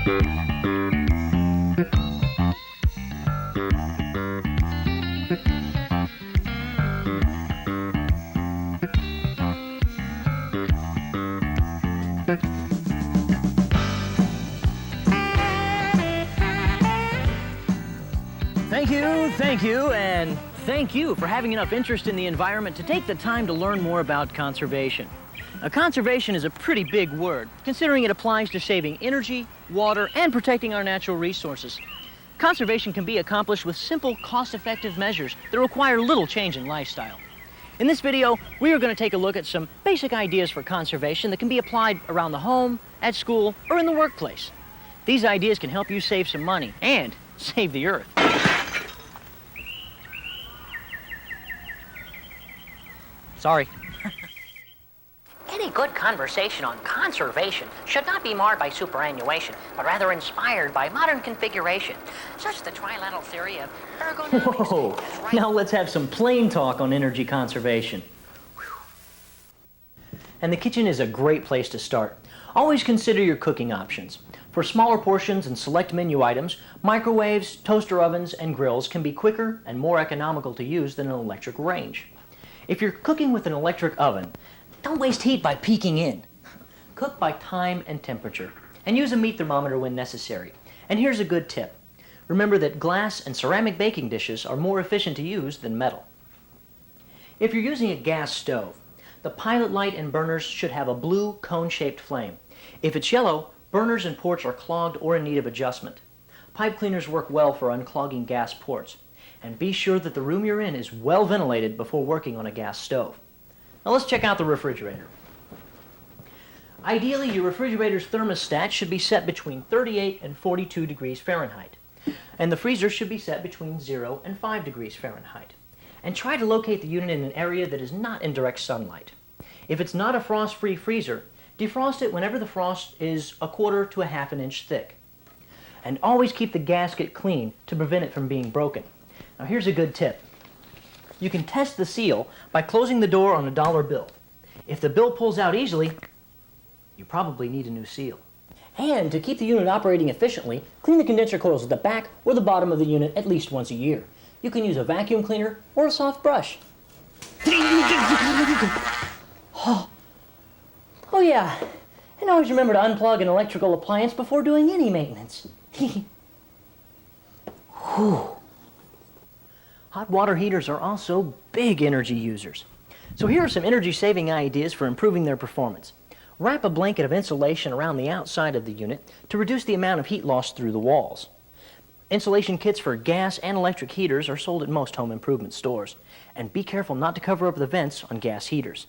Thank you, and thank you for having enough interest in the environment to take the time to learn more about conservation. Now, conservation is a pretty big word, considering it applies to saving energy, water, and protecting our natural resources. Conservation can be accomplished with simple, cost-effective measures that require little change in lifestyle. In this video, we are going to take a look at some basic ideas for conservation that can be applied around the home, at school, or in the workplace. These ideas can help you save some money and save the earth. Sorry. Any good conversation on conservation should not be marred by superannuation, but rather inspired by modern configuration, such the trilateral theory of ergonomics. Whoa, now let's have some plain talk on energy conservation. And the kitchen is a great place to start. Always consider your cooking options. For smaller portions and select menu items, microwaves, toaster ovens, and grills can be quicker and more economical to use than an electric range. If you're cooking with an electric oven, don't waste heat by peeking in. Cook by time and temperature, and use a meat thermometer when necessary. And here's a good tip. Remember that glass and ceramic baking dishes are more efficient to use than metal. If you're using a gas stove, the pilot light and burners should have a blue cone-shaped flame. If it's yellow, burners and ports are clogged or in need of adjustment. Pipe cleaners work well for unclogging gas ports. And be sure that the room you're in is well ventilated before working on a gas stove. Now let's check out the refrigerator. Ideally, your refrigerator's thermostat should be set between 38 and 42 degrees Fahrenheit. And the freezer should be set between 0 and 5 degrees Fahrenheit. And try to locate the unit in an area that is not in direct sunlight. If it's not a frost-free freezer, defrost it whenever the frost is 1/4 to 1/2 inch thick. And always keep the gasket clean to prevent it from being broken. Now here's a good tip. You can test the seal by closing the door on a dollar bill. If the bill pulls out easily, you probably need a new seal. And to keep the unit operating efficiently, clean the condenser coils at the back or the bottom of the unit at least once a year. You can use a vacuum cleaner or a soft brush. Oh yeah, and always remember to unplug an electrical appliance before doing any maintenance. Whew. Hot water heaters are also big energy users. So here are some energy-saving ideas for improving their performance. Wrap a blanket of insulation around the outside of the unit to reduce the amount of heat lost through the walls. Insulation kits for gas and electric heaters are sold at most home improvement stores. And be careful not to cover up the vents on gas heaters.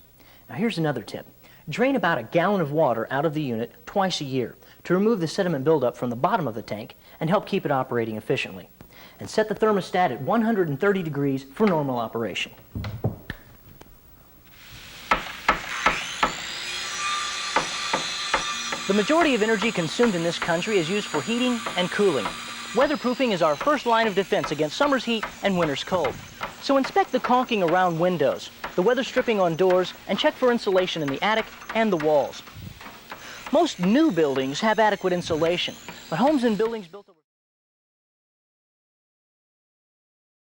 Now here's another tip. Drain about 1 gallon of water out of the unit twice a year to remove the sediment buildup from the bottom of the tank and help keep it operating efficiently. And set the thermostat at 130 degrees for normal operation. The majority of energy consumed in this country is used for heating and cooling. Weatherproofing is our first line of defense against summer's heat and winter's cold. So inspect the caulking around windows, the weather stripping on doors, and check for insulation in the attic and the walls. Most new buildings have adequate insulation, but homes and buildings built